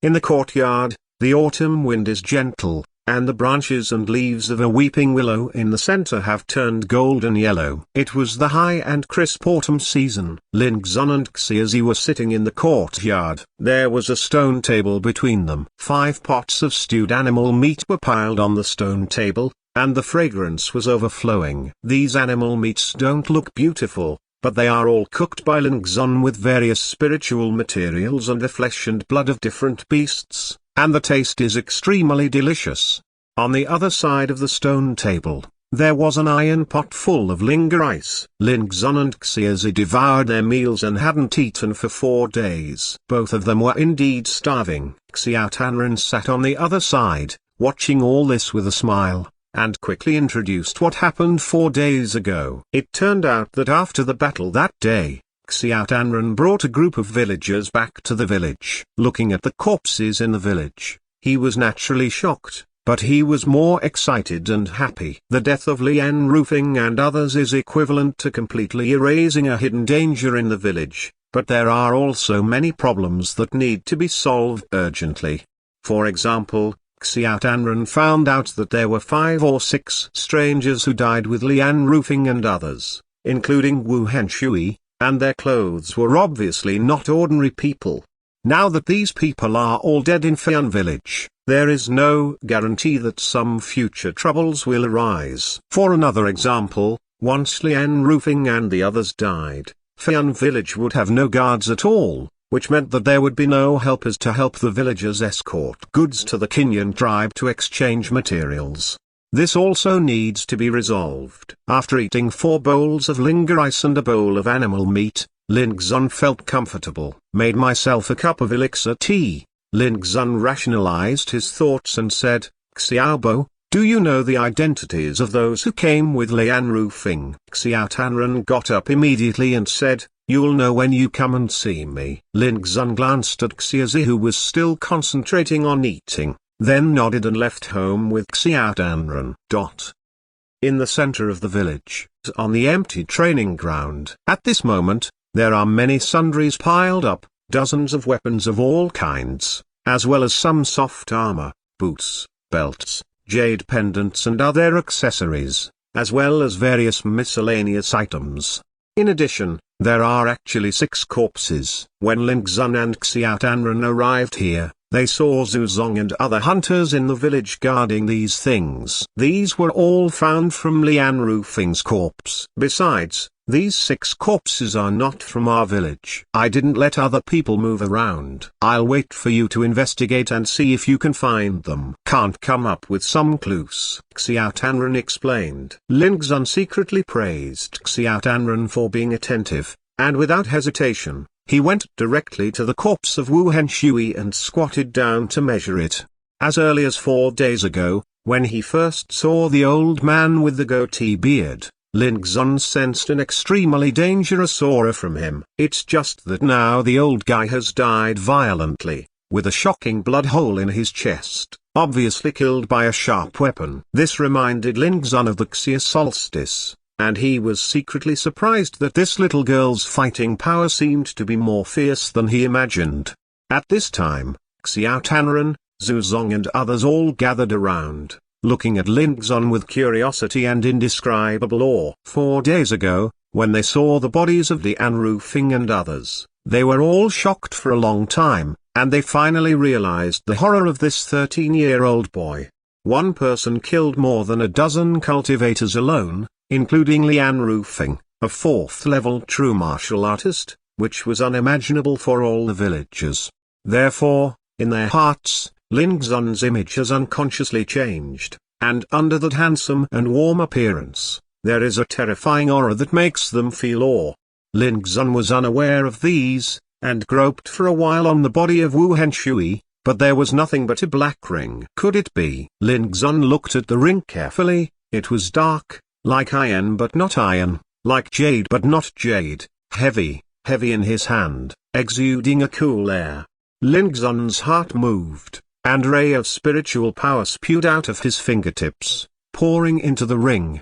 In the courtyard, the autumn wind is gentle, and the branches and leaves of a weeping willow in the center have turned golden yellow. It was the high and crisp autumn season. Lin Xun and Xiaozi were sitting in the courtyard. There was a stone table between them. 5 pots of stewed animal meat were piled on the stone table, and the fragrance was overflowing. These animal meats don't look beautiful, but they are all cooked by Lin Xun with various spiritual materials and the flesh and blood of different beasts, and the taste is extremely delicious. On the other side of the stone table, there was an iron pot full of linger ice. Lin Xun and Xiaozi devoured their meals and hadn't eaten for 4 days. Both of them were indeed starving. Xiao Tanren sat on the other side, watching all this with a smile, and quickly introduced what happened 4 days ago. It turned out that after the battle that day, Xiao Tanren brought a group of villagers back to the village. Looking at the corpses in the village, he was naturally shocked, but he was more excited and happy. The death of Lian Rufing and others is equivalent to completely erasing a hidden danger in the village, but there are also many problems that need to be solved urgently. For example, Xiao Tanren found out that there were 5 or 6 strangers who died with Lian Rufing and others, including Wu Henshui, and their clothes were obviously not ordinary people. Now that these people are all dead in Fian village, there is no guarantee that some future troubles will arise. For another example, once Lian Rufing and the others died, Fian village would have no guards at all, which meant that there would be no helpers to help the villagers escort goods to the Kinyan tribe to exchange materials. This also needs to be resolved. After eating 4 bowls of linger ice and a bowl of animal meat, Lin Xun felt comfortable. Made myself a cup of elixir tea. Lin Xun rationalized his thoughts and said, Xiaobo, do you know the identities of those who came with Lian Rufing? Xiao Tanren got up immediately and said, you'll know when you come and see me. Lin Xun glanced at Xiaozi, who was still concentrating on eating, then nodded and left home with Xiao Tanren. In the center of the village, on the empty training ground. At this moment, there are many sundries piled up, dozens of weapons of all kinds, as well as some soft armor, boots, belts, jade pendants and other accessories, as well as various miscellaneous items. In addition, there are actually 6 corpses. When Lin Xun and Xiao Tanren arrived here, they saw Zhu Zong and other hunters in the village guarding these things. These were all found from Lian Rufing's corpse. Besides, these 6 corpses are not from our village. I didn't let other people move around. I'll wait for you to investigate and see if you can find them. Can't come up with some clues, Xiao Tanren explained. Lin Xun secretly praised Xiao Tanren for being attentive, and without hesitation, he went directly to the corpse of Wu Henshui and squatted down to measure it. As early as 4 days ago, when he first saw the old man with the goatee beard, Lin Xun sensed an extremely dangerous aura from him. It's just that now the old guy has died violently, with a shocking blood hole in his chest, obviously killed by a sharp weapon. This reminded Lin Xun of the Xia solstice, and he was secretly surprised that this little girl's fighting power seemed to be more fierce than he imagined. At this time, Xiao Tanren, Zhu Zong and others all gathered around, looking at Lin Xun with curiosity and indescribable awe. 4 days ago, when they saw the bodies of Lian Rufing and others, they were all shocked for a long time, and they finally realized the horror of this 13-year-old boy. One person killed more than a dozen cultivators alone, including Lian Rufing, a 4th-level true martial artist, which was unimaginable for all the villagers. Therefore, in their hearts, Lin Xun's image has unconsciously changed, and under that handsome and warm appearance, there is a terrifying aura that makes them feel awe. Lin Xun was unaware of these, and groped for a while on the body of Wu Henshui, but there was nothing but a black ring. Could it be? Lin Xun looked at the ring carefully. It was dark, like iron but not iron, like jade but not jade, heavy in his hand, exuding a cool air. Lin Xun's heart moved, and a ray of spiritual power spewed out of his fingertips, pouring into the ring.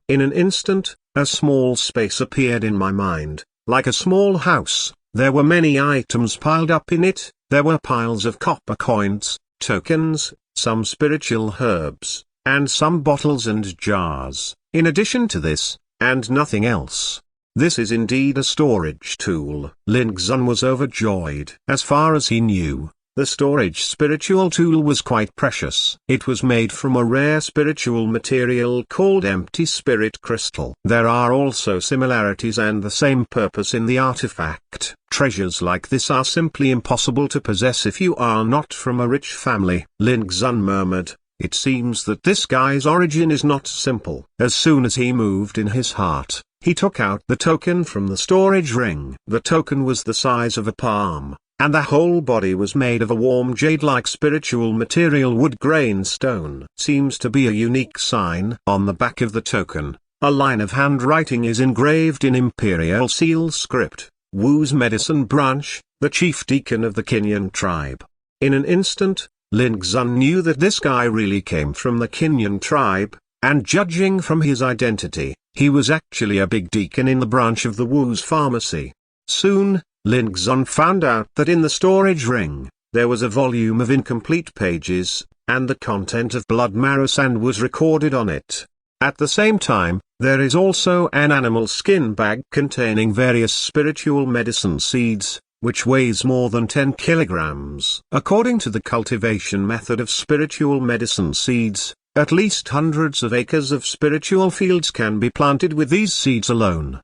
In an instant, a small space appeared in my mind, like a small house. There were many items piled up in it. There were piles of copper coins, tokens, some spiritual herbs, and some bottles and jars, in addition to this, and nothing else. This is indeed a storage tool. Lin Xun was overjoyed. As far as he knew, the storage spiritual tool was quite precious. It was made from a rare spiritual material called empty spirit crystal. There are also similarities and the same purpose in the artifact. Treasures like this are simply impossible to possess if you are not from a rich family. Lin Xun murmured, "It seems that this guy's origin is not simple." As soon as he moved in his heart, he took out the token from the storage ring. The token was the size of a palm, and the whole body was made of a warm jade-like spiritual material wood grain stone. Seems to be a unique sign. On the back of the token, a line of handwriting is engraved in imperial seal script. Wu's medicine branch, the chief deacon of the Kinyan tribe. In an instant, Lin Xun knew that this guy really came from the Kinyan tribe, and judging from his identity, he was actually a big deacon in the branch of the Wu's pharmacy. Soon, Lin Xun found out that in the storage ring, there was a volume of incomplete pages, and the content of blood marrow sand was recorded on it. At the same time, there is also an animal skin bag containing various spiritual medicine seeds, which weighs more than 10 kilograms. According to the cultivation method of spiritual medicine seeds, at least hundreds of acres of spiritual fields can be planted with these seeds alone!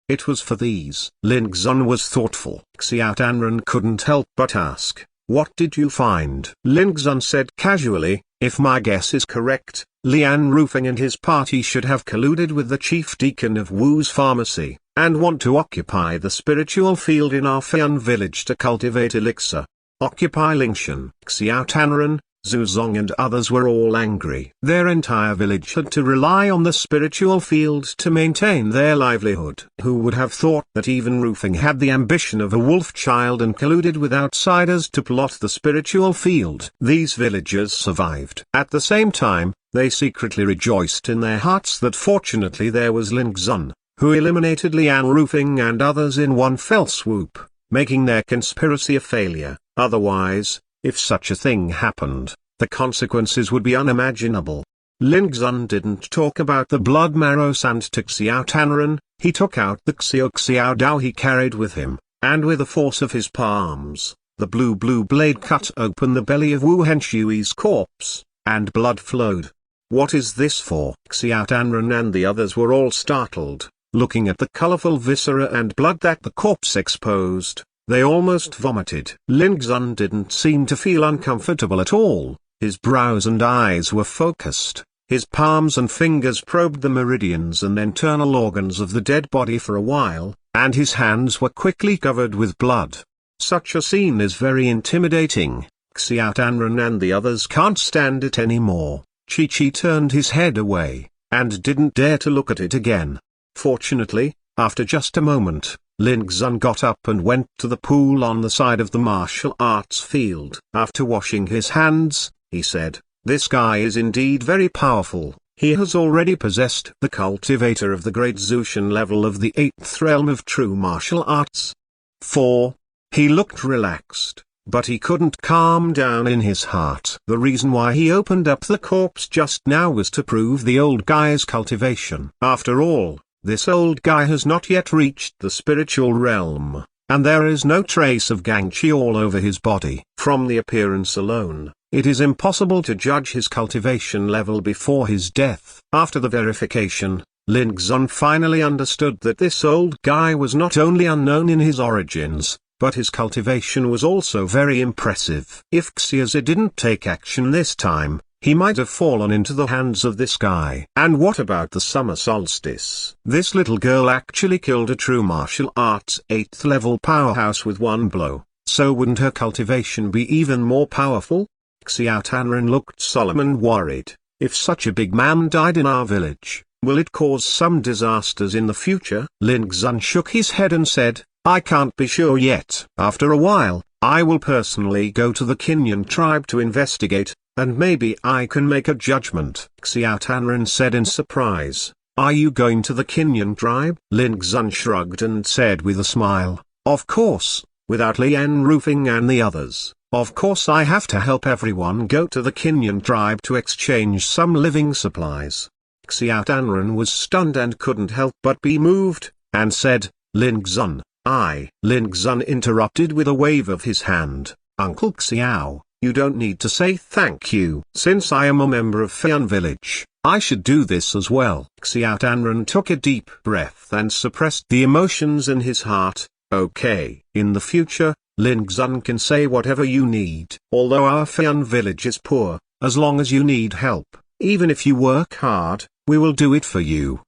It was for these. Lin Xun was thoughtful. Xiao Tanren couldn't help but ask, "What did you find?" Lin Xun said casually, "If my guess is correct, Lian Rufeng and his party should have colluded with the chief deacon of Wu's pharmacy, and want to occupy the spiritual field in our Fian village to cultivate elixir. Occupy Lingshan." Xiao Tanren, Zhu Zong and others were all angry. Their entire village had to rely on the spiritual field to maintain their livelihood. Who would have thought that even Rufeng had the ambition of a wolf child and colluded with outsiders to plot the spiritual field? These villagers survived. At the same time, they secretly rejoiced in their hearts that fortunately there was Lin Xun, who eliminated Lian Rufeng and others in one fell swoop, making their conspiracy a failure. Otherwise, if such a thing happened, the consequences would be unimaginable. Lin Xun didn't talk about the blood marrow sand to Xiao Tanren. He took out the Xiao Dao he carried with him, and with the force of his palms, the blue blade cut open the belly of Wu Henshui's corpse, and blood flowed. "What is this for?" Xiao Tanren and the others were all startled, looking at the colorful viscera and blood that the corpse exposed. They almost vomited. Lin Xun didn't seem to feel uncomfortable at all. His brows and eyes were focused. His palms and fingers probed the meridians and internal organs of the dead body for a while, and his hands were quickly covered with blood. Such a scene is very intimidating. Xiao Tanren and the others can't stand it anymore. Chi turned his head away, and didn't dare to look at it again. Fortunately, after just a moment, Lin Xun got up and went to the pool on the side of the martial arts field. After washing his hands, he said, "This guy is indeed very powerful. He has already possessed the cultivator of the great Zushan level of the 8th realm of true martial arts." 4. He looked relaxed, but he couldn't calm down in his heart. The reason why he opened up the corpse just now was to prove the old guy's cultivation. After all, this old guy has not yet reached the spiritual realm, and there is no trace of Gangqi all over his body. From the appearance alone, it is impossible to judge his cultivation level before his death. After the verification, Lin Xun finally understood that this old guy was not only unknown in his origins, but his cultivation was also very impressive. If Xiaozi didn't take action this time, he might have fallen into the hands of this guy. And what about the summer solstice? This little girl actually killed a true martial arts 8th level powerhouse with one blow, so wouldn't her cultivation be even more powerful? Xiao Tanren looked solemn and worried. If such a big man died in our village, will it cause some disasters in the future? Lin Xun shook his head and said, "I can't be sure yet. After a while, I will personally go to the Kinyan tribe to investigate, and maybe I can make a judgment." Xiao Tanren said in surprise, "Are you going to the Kinyan tribe?" Lin Xun shrugged and said with a smile, "Of course, without Lien Roofing and the others. Of course I have to help everyone go to the Kinyan tribe to exchange some living supplies. Xiao Danren was stunned and couldn't help but be moved, and said, Lin Xun, Lin Xun interrupted with a wave of his hand, Uncle Xiao, you don't need to say thank you. Since I am a member of Feian Village, I should do this as well. Xiao Danren took a deep breath and suppressed the emotions in his heart. Okay. In the future, Lin Xun can say whatever you need. Although our Feian village is poor, as long as you need help, even if you work hard, we will do it for you!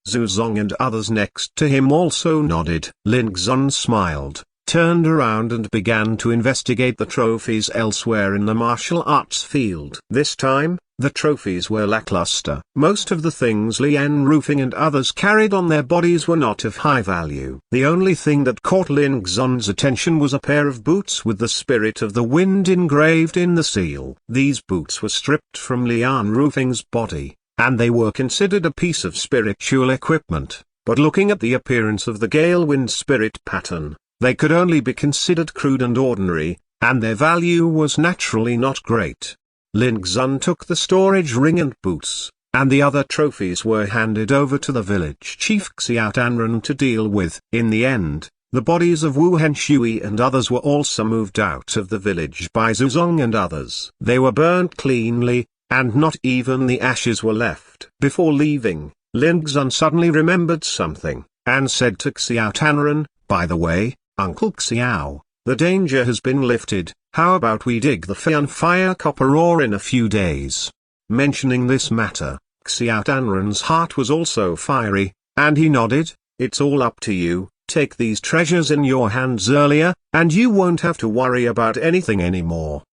Zhu Zong and others next to him also nodded. Lin Xun smiled, turned around and began to investigate the trophies elsewhere in the martial arts field. This time, the trophies were lackluster. Most of the things Lien Roofing and others carried on their bodies were not of high value. The only thing that caught Lin Xun's attention was a pair of boots with the spirit of the wind engraved in the seal. These boots were stripped from Lien Roofing's body, and they were considered a piece of spiritual equipment, but looking at the appearance of the gale wind spirit pattern, they could only be considered crude and ordinary, and their value was naturally not great. Lin Xun took the storage ring and boots, and the other trophies were handed over to the village chief Xiao Danren to deal with. In the end, the bodies of Wu Henshui and others were also moved out of the village by Zhu Zong and others. They were burnt cleanly, and not even the ashes were left. Before leaving, Lin Xun suddenly remembered something, and said to Xiao Danren, by the way, Uncle Xiao, the danger has been lifted. How about we dig the Feian fire copper ore in a few days? Mentioning this matter, Xiao Danren's heart was also fiery, and he nodded. It's all up to you. Take these treasures in your hands earlier, and you won't have to worry about anything anymore.